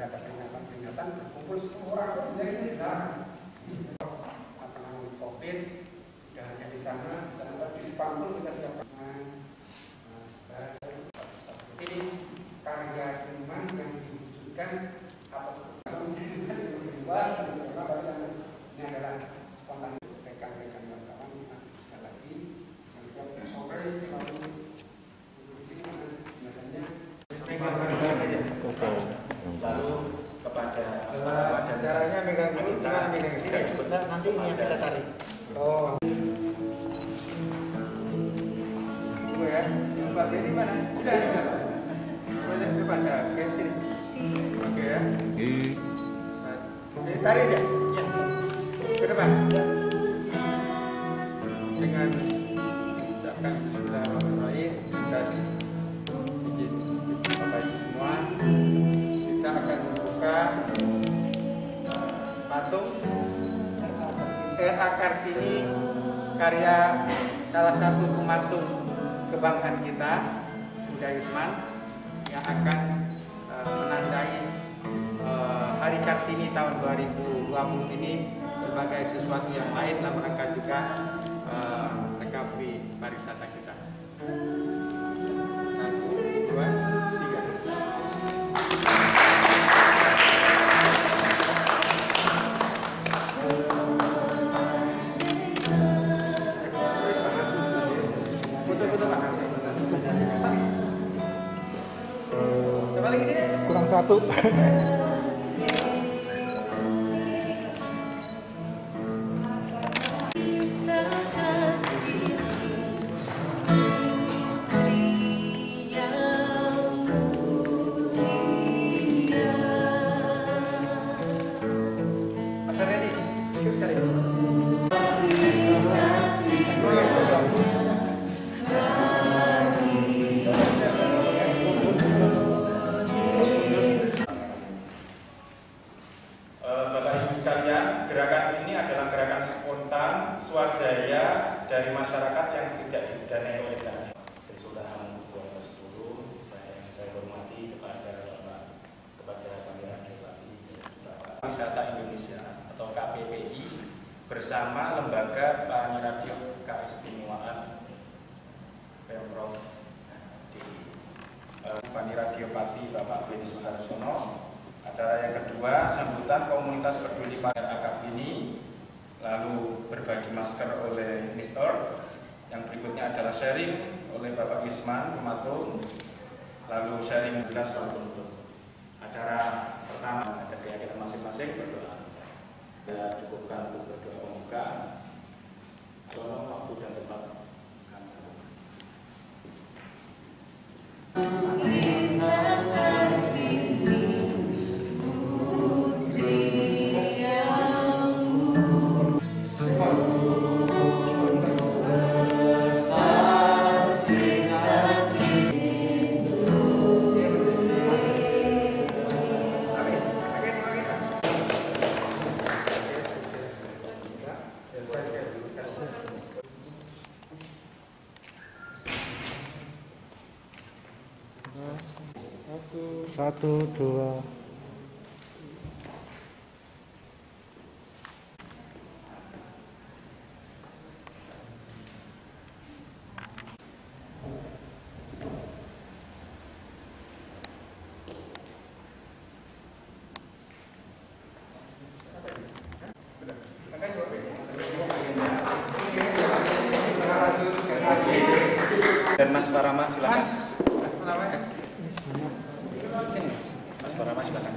ada peringatan berkumpul 10 orang itu sebenarnya ini dilarang. Apa namanya COVID, tidak hanya di sana di Jepang pun kita siapkan. Ini karya seniman yang diwujudkan atas keputusan yang kedua, ini adalah spontan rekan-rekan wartawan sekali lagi yang setiap sore selalu biasanya lalu kepada caranya megang dulu, jangan megang sini. Nanti ini yang kita tarik. Oh. Tunggu ya. Mbak Beni mana? Sudah. Boleh depan ya. Oke, sini. Oke ya. Oke, tarik aja. Ya. Ke depan. Dengan ucapkan bismillahirrahmanirrahim dan izin Bapak Ibu semua, kita akan membuka patung R.A. Kartini, karya salah satu pematung kebanggaan kita, Bunda Yusman, yang akan menandai Hari Kartini tahun 2020 ini sebagai sesuatu yang lain dalam rangka juga recovery pariwisata kita. 1, 2, 3. kurang satu. Gerakan ini adalah gerakan spontan swadaya dari masyarakat yang tidak didanai oleh dana. Sesudah bulan ke-10, saya hormati kepada Pangeran Dewati Wisata Indonesia atau KPPI bersama Lembaga Paniradio Keistimewaan Pemprov DKI. Paniradio Pati Bapak Beni Suharsono. Acara yang kedua, sambutan komunitas peduli pada akap ini, lalu berbagi masker oleh Mister. Yang berikutnya adalah sharing oleh Bapak Yusman, pematung, lalu sharing juga santun. Acara pertama ada keyakinan masing-masing berdoa. Kita cukupkan untuk berdoa pembuka. Tolong waktu dan tempat. Satu, dua. Dan Mas Parama silakan. Mas Parama silakan.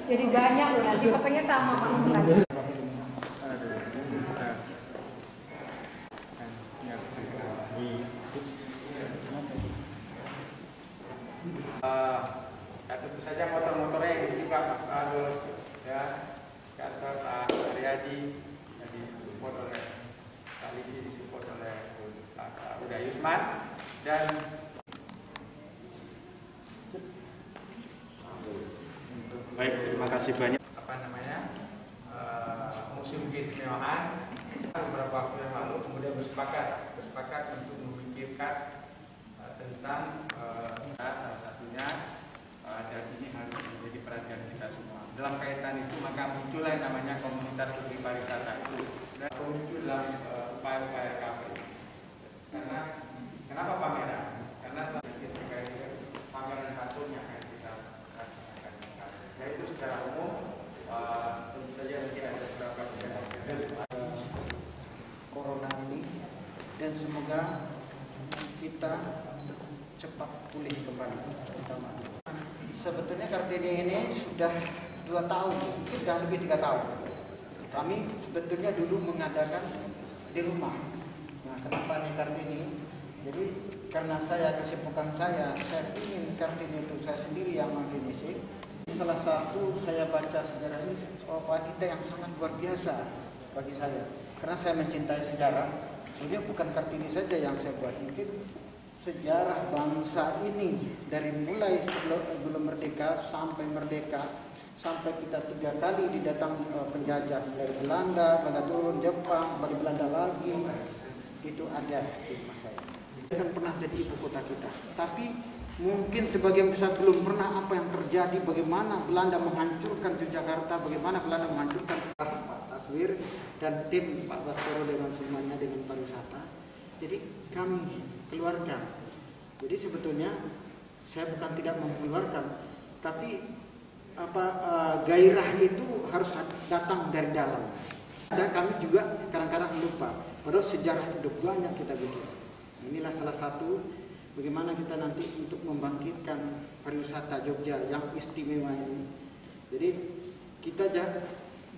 Jadi banyak loh, nanti pokoknya sama Pak lagi. Tentu saja motor-motornya yang juga ya, kata Pak Aryadi yang disupport oleh Pak Lisi, disupport oleh Pak Bunda Yusman dan Baik, terima kasih banyak. apa namanya museum keistimewaan beberapa waktu yang lalu kemudian bersepakat sertifikat tentang salah satunya dan ini harus menjadi perhatian kita semua. Dalam kaitan itu maka muncullah yang namanya komunitas studi pariwisata itu dan muncul dalam upaya-upaya KPU. Karena kenapa pameran? Karena pameran satu yang akan kita laksanakan. Yaitu secara umum tentu saja nanti ada beberapa corona ini dan semoga kita cepat pulih kembali. Terutama sebetulnya Kartini ini sudah 2 tahun, mungkin sudah lebih 3 tahun. Kami sebetulnya dulu mengadakan di rumah. Nah, kenapa nih Kartini? Jadi karena kesibukan saya ingin Kartini itu saya sendiri yang mengisi. Salah satu saya baca sejarah ini wanita yang sangat luar biasa bagi saya. Karena saya mencintai sejarah. Sebenarnya bukan Kartini saja yang saya buat, mungkin sejarah bangsa ini dari mulai sebelum merdeka sampai merdeka, sampai kita 3 kali didatang penjajah dari Belanda turun, Jepang, balik Belanda lagi, itu ada di rumah saya. Kan pernah jadi ibu kota kita, tapi mungkin sebagian besar belum pernah apa yang terjadi, bagaimana Belanda menghancurkan Yogyakarta, bagaimana Belanda menghancurkan Pak Taswir dan tim Pak Baskoro dengan semuanya dengan pariwisata. Jadi kami keluarga. Jadi sebetulnya saya bukan tidak mengeluarkan, tapi gairah itu harus datang dari dalam. Dan kami juga kadang-kadang lupa. Padahal sejarah itu udah banyak kita bikin. Inilah salah satu bagaimana kita nanti untuk membangkitkan pariwisata Jogja yang istimewa ini. Jadi kita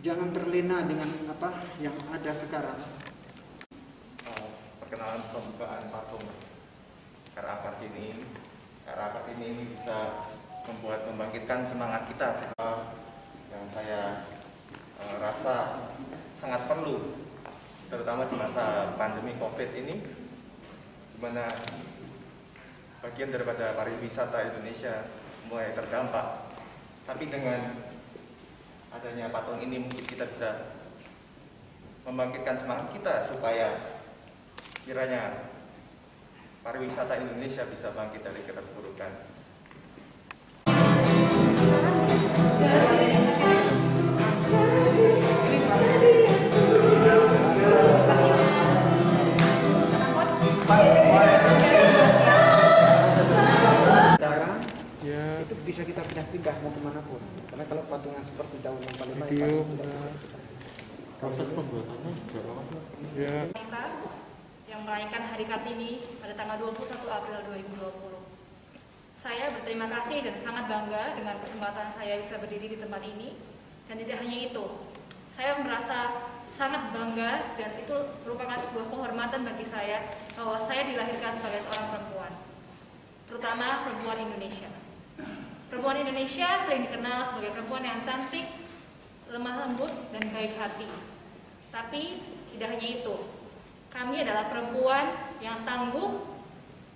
jangan terlena dengan apa yang ada sekarang. Perkenalan pembukaan patung Kartini ini bisa membangkitkan semangat kita yang saya rasa sangat perlu, terutama di masa pandemi COVID ini, di mana bagian daripada pariwisata Indonesia mulai terdampak. Tapi dengan adanya patung ini mungkin kita bisa membangkitkan semangat kita supaya kiranya pariwisata Indonesia bisa bangkit dari keterpurukan. Itu bisa kita pindah-pindah mau kemanapun. Karena kalau patungan seperti tahun 45 itu proses pembuatannya juga yang merayakan Hari Kartini pada tanggal 21 April 2020. Saya berterima kasih dan sangat bangga dengan kesempatan saya bisa berdiri di tempat ini. Dan tidak hanya itu, saya merasa sangat bangga dan itu merupakan sebuah kehormatan bagi saya bahwa saya dilahirkan sebagai seorang perempuan, terutama perempuan Indonesia. Perempuan Indonesia sering dikenal sebagai perempuan yang cantik, lemah lembut, dan baik hati. Tapi tidak hanya itu, kami adalah perempuan yang tangguh,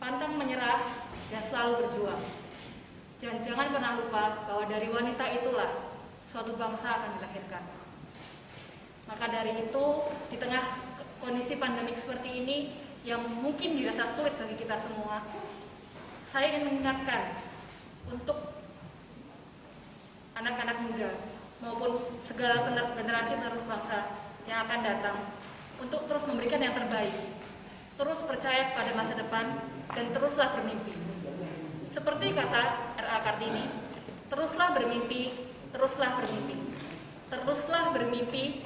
pantang menyerah, dan selalu berjuang. Dan jangan pernah lupa bahwa dari wanita itulah suatu bangsa akan dilahirkan. Maka dari itu, di tengah kondisi pandemik seperti ini yang mungkin dirasa sulit bagi kita semua, saya ingin mengingatkan untuk anak-anak muda maupun segala generasi penerus bangsa yang akan datang untuk terus memberikan yang terbaik, terus percaya pada masa depan, dan teruslah bermimpi. Seperti kata R.A. Kartini, teruslah bermimpi, teruslah bermimpi, teruslah bermimpi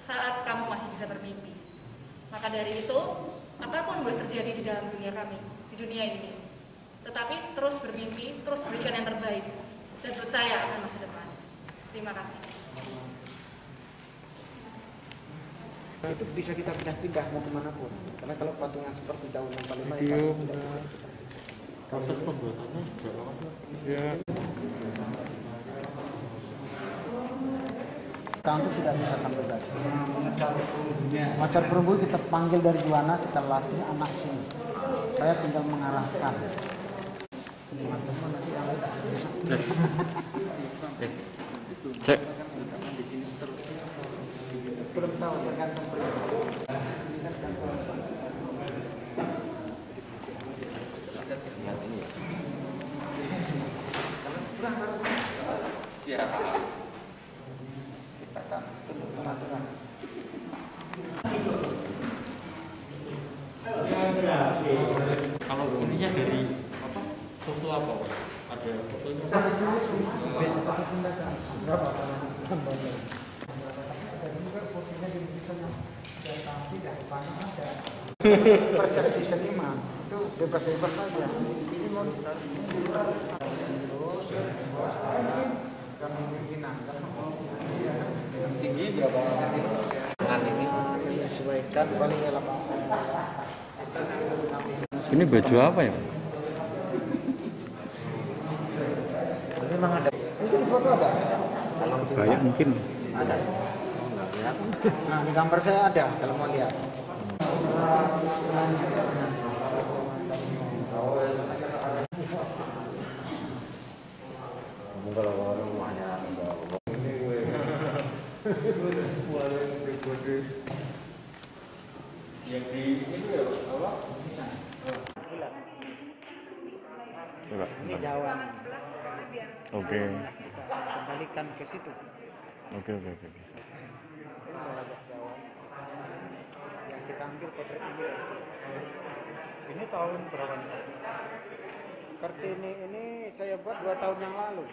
saat kamu masih bisa bermimpi. Maka dari itu, apapun boleh terjadi di dalam dunia kami, di dunia ini, tetapi terus bermimpi, terus berikan yang terbaik, dan percaya akan masa depan. Terima kasih. Itu bisa kita pindah-pindah mau kemanapun. Karena kalau patungan seperti tahun 45 itu tidak bisa. Proses pembuatannya juga Kang itu tidak bisa sampai gas. Macar perempuan kita panggil dari Juwana, kita latih anak sini. Saya tinggal mengarahkan. Cek. Belum tahu tergantung KHA. Kita kan tunduk sama aturan. Kalau ininya dari apa? Foto apa, Pak? Ada fotonya? Bisa pakai tindakan. Berapa tambahnya? Dan juga fotonya di misalnya ada tapi dan panah ada. Persepsi seniman itu bebas-bebas saja. Ini mau kami pimpinan tinggi berapa dengan ini disesuaikan paling dalam. Ini baju apa ya? Memang ada. Itu di foto ada. Kayak mungkin. Ada. Nah, di gambar saya ada kalau mau lihat. Yang di itu ya apa? Coba. Ini Jawa. Oke. Kembalikan ke situ. Oke. Ini wajah Jawa. Yang kita ambil potret ini. Ini tahun berapa nih? Kartini ini saya buat 2 tahun yang lalu.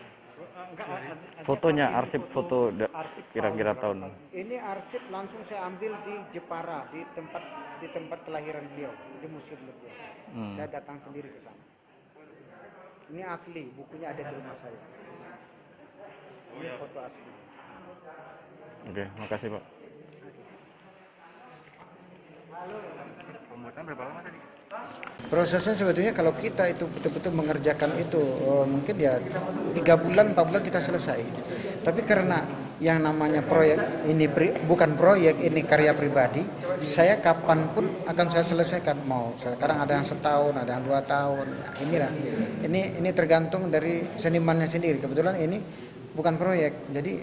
Fotonya, arsip foto kira-kira tahun. Ini arsip langsung saya ambil di Jepara, di tempat kelahiran beliau, di museum beliau. Saya datang sendiri ke sana. Ini asli, bukunya ada di rumah saya. Ini foto asli. Oke, makasih, Pak. Pembuatan berapa lama tadi? Prosesnya sebetulnya kalau kita itu betul-betul mengerjakan itu mungkin ya 3 bulan 4 bulan kita selesai. Tapi karena yang namanya proyek ini bukan proyek, ini karya pribadi, saya kapanpun akan saya selesaikan. Mau sekarang ada yang setahun, ada yang 2 tahun. Nah, inilah ini tergantung dari senimannya sendiri. Kebetulan ini bukan proyek, jadi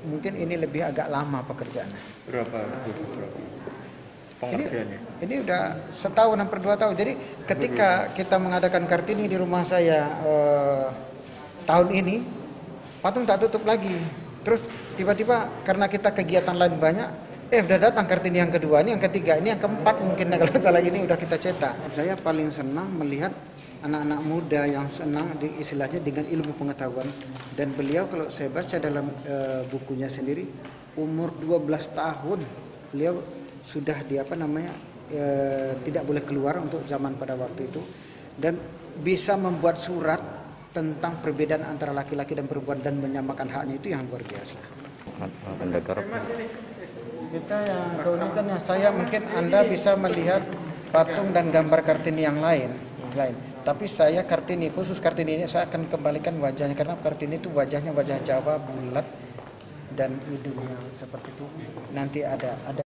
mungkin ini lebih agak lama pekerjaannya. Berapa? Ini udah setahun hampir 2 tahun. Jadi ketika kita mengadakan Kartini di rumah saya tahun ini, patung tak tutup lagi. Terus tiba-tiba karena kita kegiatan lain banyak, udah datang Kartini yang kedua, ini yang ketiga, ini yang keempat mungkin kalau salah ini udah kita cetak. Saya paling senang melihat anak-anak muda yang senang istilahnya dengan ilmu pengetahuan. Dan beliau kalau saya baca dalam bukunya sendiri, umur 12 tahun beliau sudah tidak boleh keluar untuk zaman pada waktu itu, dan bisa membuat surat tentang perbedaan antara laki-laki dan perempuan dan menyamakan haknya, itu yang luar biasa. Kita yang keunikan yang saya mungkin Anda bisa melihat patung dan gambar Kartini yang lain. Tapi saya Kartini, khusus Kartini ini saya akan kembalikan wajahnya, karena Kartini itu wajahnya wajah Jawa bulat dan hidungnya seperti itu. Nanti ada